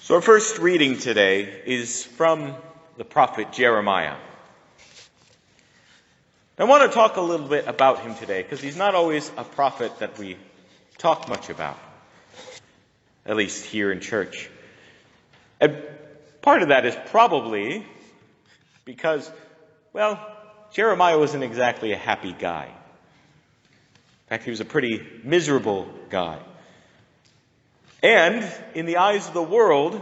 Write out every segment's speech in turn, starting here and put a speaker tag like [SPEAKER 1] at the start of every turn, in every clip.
[SPEAKER 1] So our first reading today is from the prophet Jeremiah. I want to talk a little bit about him today because he's not always a prophet that we talk much about, at least here in church. And part of that is probably because, Jeremiah wasn't exactly a happy guy. In fact, he was a pretty miserable guy. And in the eyes of the world,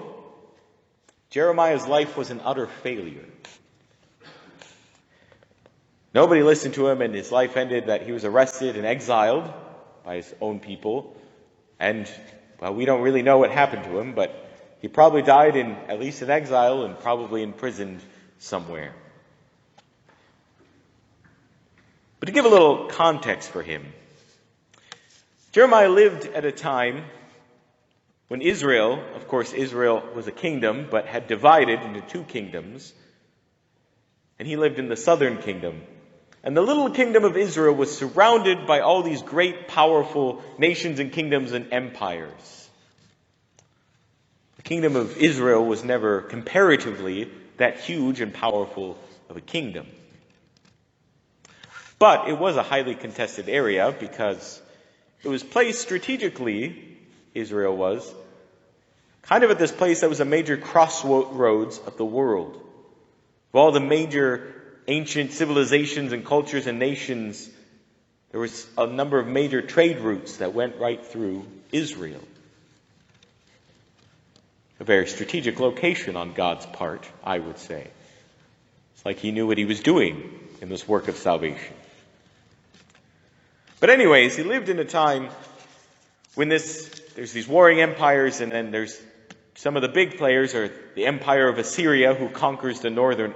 [SPEAKER 1] Jeremiah's life was an utter failure. Nobody listened to him, and his life ended that he was arrested and exiled by his own people. And, we don't really know what happened to him, but he probably died at least in exile and probably imprisoned somewhere. But to give a little context for him, Jeremiah lived at a time when Israel was a kingdom, but had divided into two kingdoms. And he lived in the southern kingdom. And the little kingdom of Israel was surrounded by all these great, powerful nations and kingdoms and empires. The kingdom of Israel was never comparatively that huge and powerful of a kingdom. But it was a highly contested area because it was placed strategically, Israel was, kind of at this place that was a major crossroads of the world. Of all the major ancient civilizations and cultures and nations, there was a number of major trade routes that went right through Israel. A very strategic location on God's part, I would say. It's like he knew what he was doing in this work of salvation. But anyways, he lived in a time when there's these warring empires, and then there's some of the big players are the empire of Assyria, who conquers the northern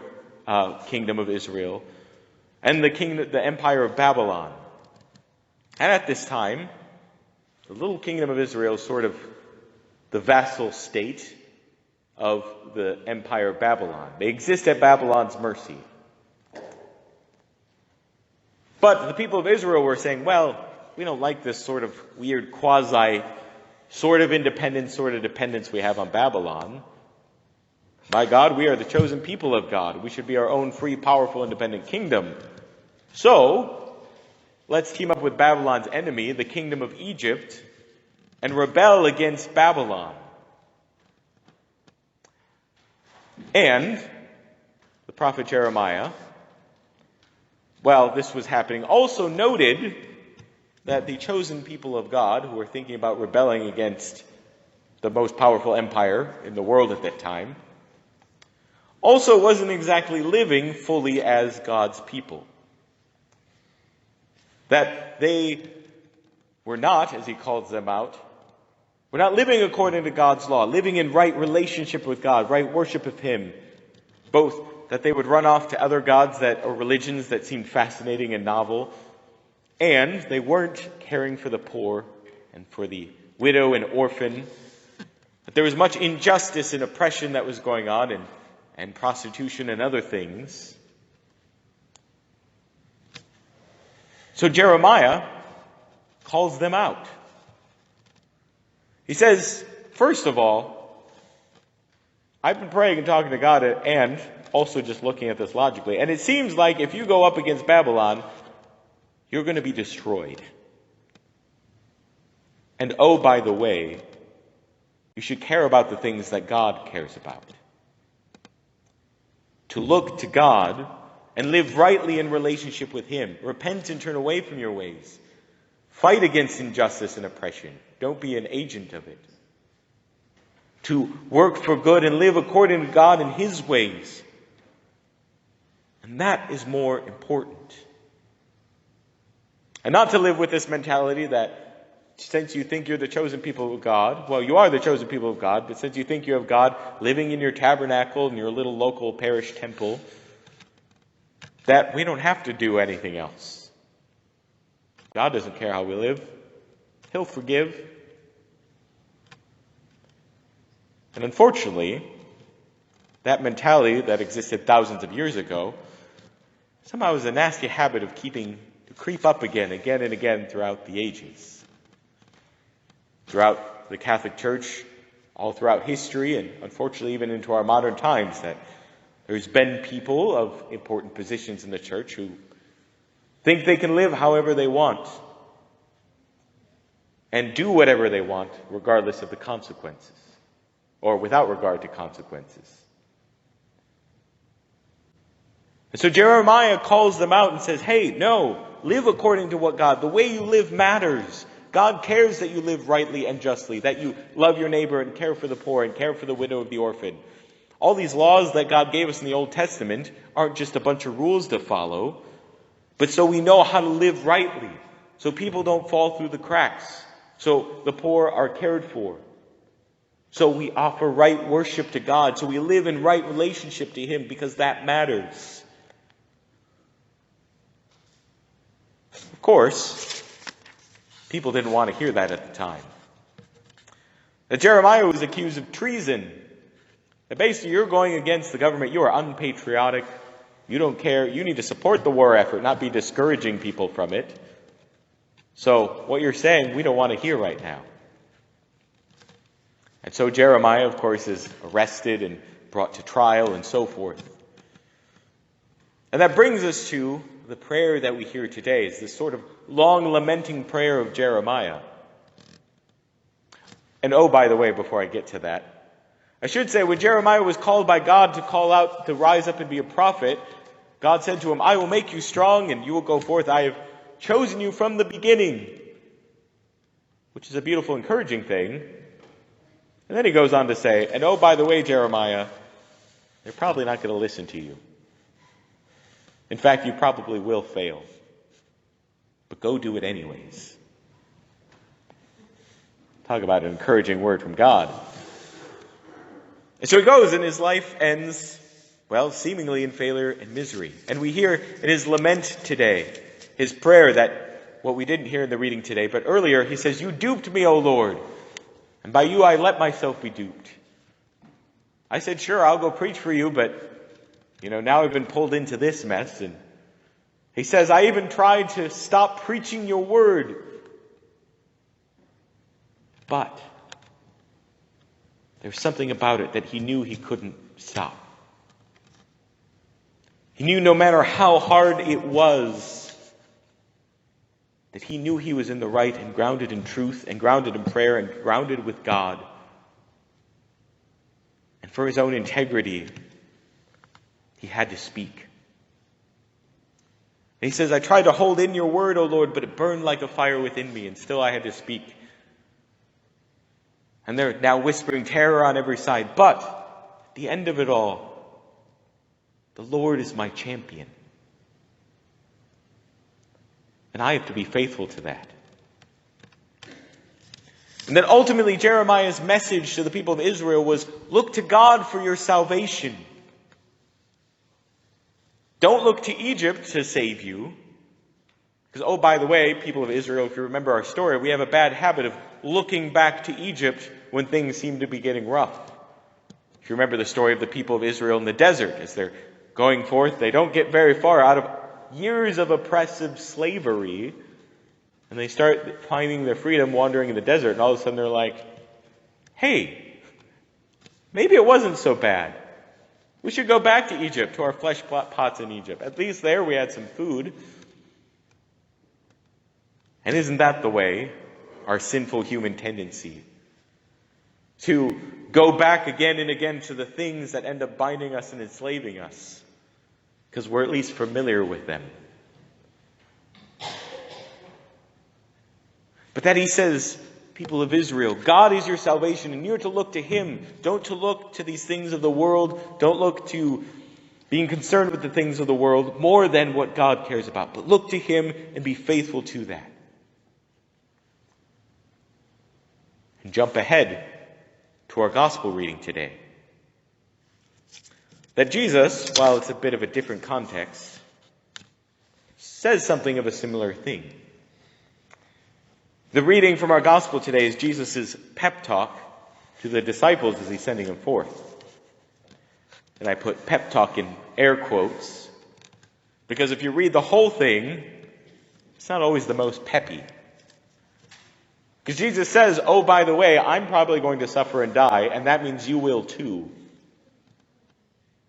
[SPEAKER 1] kingdom of Israel, and the empire of Babylon. And at this time, the little kingdom of Israel is sort of the vassal state of the empire of Babylon. They exist at Babylon's mercy. But the people of Israel were saying, we don't like this sort of weird quasi sort of independence, sort of dependence we have on Babylon. By God, we are the chosen people of God. We should be our own free, powerful, independent kingdom. So, let's team up with Babylon's enemy, the kingdom of Egypt, and rebel against Babylon. And the prophet Jeremiah, while this was happening, also noted that the chosen people of God, who were thinking about rebelling against the most powerful empire in the world at that time, also wasn't exactly living fully as God's people. That they were not, as he calls them out, were not living according to God's law, living in right relationship with God, right worship of him. Both that they would run off to other gods or religions that seemed fascinating and novel, and they weren't caring for the poor and for the widow and orphan. That there was much injustice and oppression that was going on, and prostitution and other things. So Jeremiah calls them out. He says, first of all, I've been praying and talking to God and also just looking at this logically, and it seems like if you go up against Babylon, you're going to be destroyed. And by the way, you should care about the things that God cares about. To look to God and live rightly in relationship with him. Repent and turn away from your ways. Fight against injustice and oppression. Don't be an agent of it. To work for good and live according to God and his ways. And that is more important. And not to live with this mentality that since you think you're the chosen people of God, you are the chosen people of God, but since you think you have God living in your tabernacle, in your little local parish temple, that we don't have to do anything else. God doesn't care how we live. He'll forgive. And unfortunately, that mentality that existed thousands of years ago somehow is a nasty habit of to creep up again and again throughout the ages. Throughout the Catholic Church, all throughout history and unfortunately even into our modern times that there's been people of important positions in the church who think they can live however they want and do whatever they want regardless of the consequences or without regard to consequences. And so Jeremiah calls them out and says, hey, no, live according to what God, the way you live matters. God cares that you live rightly and justly, that you love your neighbor and care for the poor and care for the widow and the orphan. All these laws that God gave us in the Old Testament aren't just a bunch of rules to follow, but so we know how to live rightly, so people don't fall through the cracks, so the poor are cared for, so we offer right worship to God, so we live in right relationship to Him because that matters. Of course, people didn't want to hear that at the time. That Jeremiah was accused of treason. That basically you're going against the government, you are unpatriotic, you don't care, you need to support the war effort, not be discouraging people from it. So what you're saying, we don't want to hear right now. And so Jeremiah, of course, is arrested and brought to trial and so forth. And that brings us to the prayer that we hear today. It's this sort of long lamenting prayer of Jeremiah. And oh, by the way, before I get to that, I should say when Jeremiah was called by God to call out, to rise up and be a prophet, God said to him, I will make you strong and you will go forth. I have chosen you from the beginning. Which is a beautiful, encouraging thing. And then he goes on to say, and oh, by the way, Jeremiah, they're probably not going to listen to you. In fact, you probably will fail. But go do it anyways. Talk about an encouraging word from God. And so he goes, and his life ends, well, seemingly in failure and misery. And we hear in his lament today, his prayer that, what we didn't hear in the reading today, but earlier he says, you duped me, O Lord, and by you I let myself be duped. I said, sure, I'll go preach for you, but now I've been pulled into this mess. And he says, I even tried to stop preaching your word. But there's something about it that he knew he couldn't stop. He knew no matter how hard it was, that he knew he was in the right and grounded in truth and grounded in prayer and grounded with God. And for his own integrity, he had to speak. And he says, I tried to hold in your word, O Lord, but it burned like a fire within me, and still I had to speak. And they're now whispering terror on every side. But at the end of it all, the Lord is my champion. And I have to be faithful to that. And then ultimately Jeremiah's message to the people of Israel was, look to God for your salvation. Don't look to Egypt to save you. Because, oh, by the way, people of Israel, if you remember our story, we have a bad habit of looking back to Egypt when things seem to be getting rough. If you remember the story of the people of Israel in the desert, as they're going forth, they don't get very far out of years of oppressive slavery, and they start finding their freedom wandering in the desert, and all of a sudden they're like, hey, maybe it wasn't so bad. We should go back to Egypt, to our flesh pots in Egypt. At least there we had some food. And isn't that the way, our sinful human tendency, to go back again and again to the things that end up binding us and enslaving us, because we're at least familiar with them. But that he says, people of Israel, God is your salvation, and you're to look to Him. Don't to look to these things of the world. Don't look to being concerned with the things of the world more than what God cares about. But look to Him and be faithful to that. And jump ahead to our gospel reading today. That Jesus, while it's a bit of a different context, says something of a similar thing. The reading from our gospel today is Jesus' pep talk to the disciples as he's sending them forth. And I put pep talk in air quotes, because if you read the whole thing, it's not always the most peppy. Because Jesus says, oh, by the way, I'm probably going to suffer and die, and that means you will too.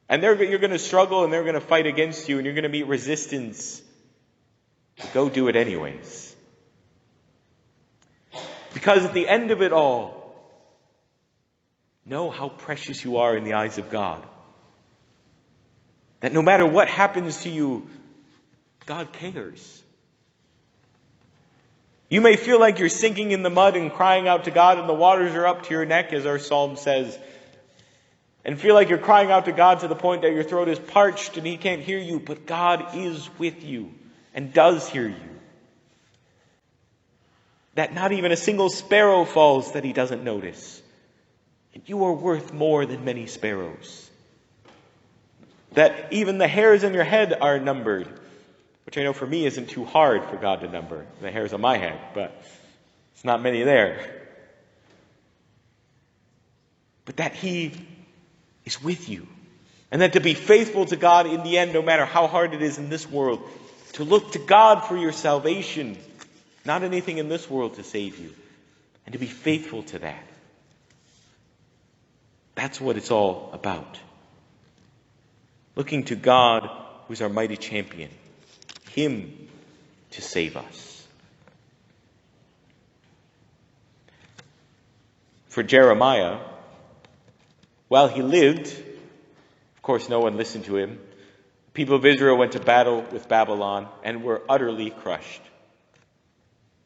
[SPEAKER 1] And you're going to struggle, and they're going to fight against you, and you're going to meet resistance. But go do it anyways. Because at the end of it all, know how precious you are in the eyes of God. That no matter what happens to you, God cares. You may feel like you're sinking in the mud and crying out to God, and the waters are up to your neck, as our psalm says. And feel like you're crying out to God to the point that your throat is parched and He can't hear you. But God is with you and does hear you. That not even a single sparrow falls that He doesn't notice. And you are worth more than many sparrows. That even the hairs on your head are numbered. Which I know for me isn't too hard for God to number. The hairs on my head. But it's not many there. But that He is with you. And that to be faithful to God in the end, no matter how hard it is in this world, to look to God for your salvation, not anything in this world to save you, and to be faithful to that. That's what it's all about. Looking to God, who's our mighty champion, Him to save us. For Jeremiah, while he lived, of course no one listened to him. The people of Israel went to battle with Babylon and were utterly crushed.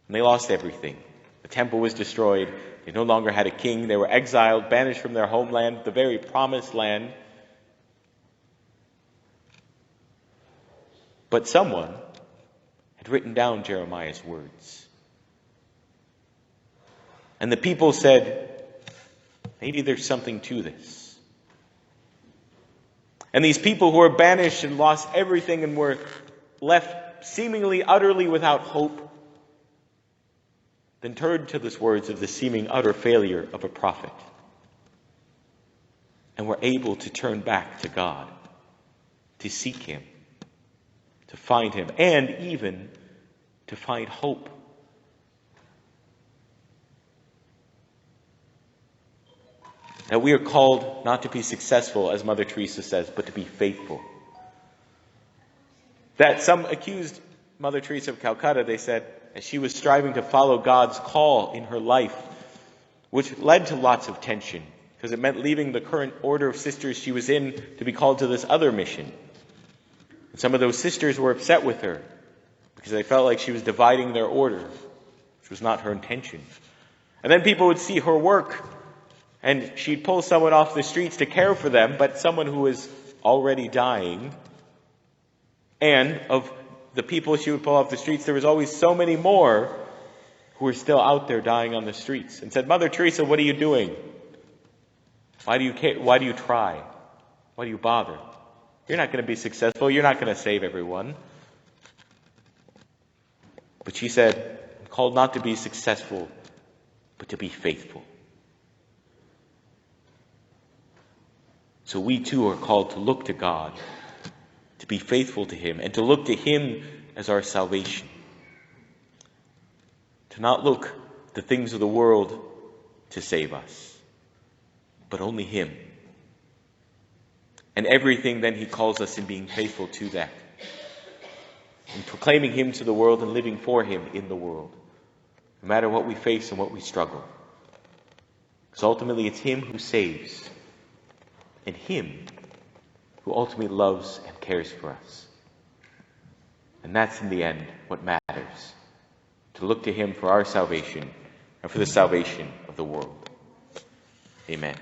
[SPEAKER 1] And they lost everything. The temple was destroyed. They no longer had a king. They were exiled, banished from their homeland, the very promised land. But someone had written down Jeremiah's words. And the people said, maybe there's something to this. And these people who were banished and lost everything and were left seemingly utterly without hope, then turned to these words of the seeming utter failure of a prophet. And were able to turn back to God, to seek Him, to find Him, and even to find hope. That we are called not to be successful, as Mother Teresa says, but to be faithful. That some accused Mother Teresa of Calcutta, they said, as she was striving to follow God's call in her life, which led to lots of tension, because it meant leaving the current order of sisters she was in to be called to this other mission. And some of those sisters were upset with her, because they felt like she was dividing their order, which was not her intention. And then people would see her work, and she'd pull someone off the streets to care for them, but someone who was already dying. And of the people she would pull off the streets, there was always so many more who were still out there dying on the streets. And said, Mother Teresa, what are you doing? Why do you care? Why do you try? Why do you bother? You're not going to be successful. You're not going to save everyone. But she said, I'm called not to be successful, but to be faithful. So we too are called to look to God, to be faithful to Him, and to look to Him as our salvation. To not look to things of the world to save us, but only Him. And everything then He calls us in being faithful to that. In proclaiming Him to the world and living for Him in the world. No matter what we face and what we struggle. Because ultimately it's Him who saves. And Him who ultimately loves and cares for us. And that's in the end what matters. To look to Him for our salvation and for the salvation of the world. Amen.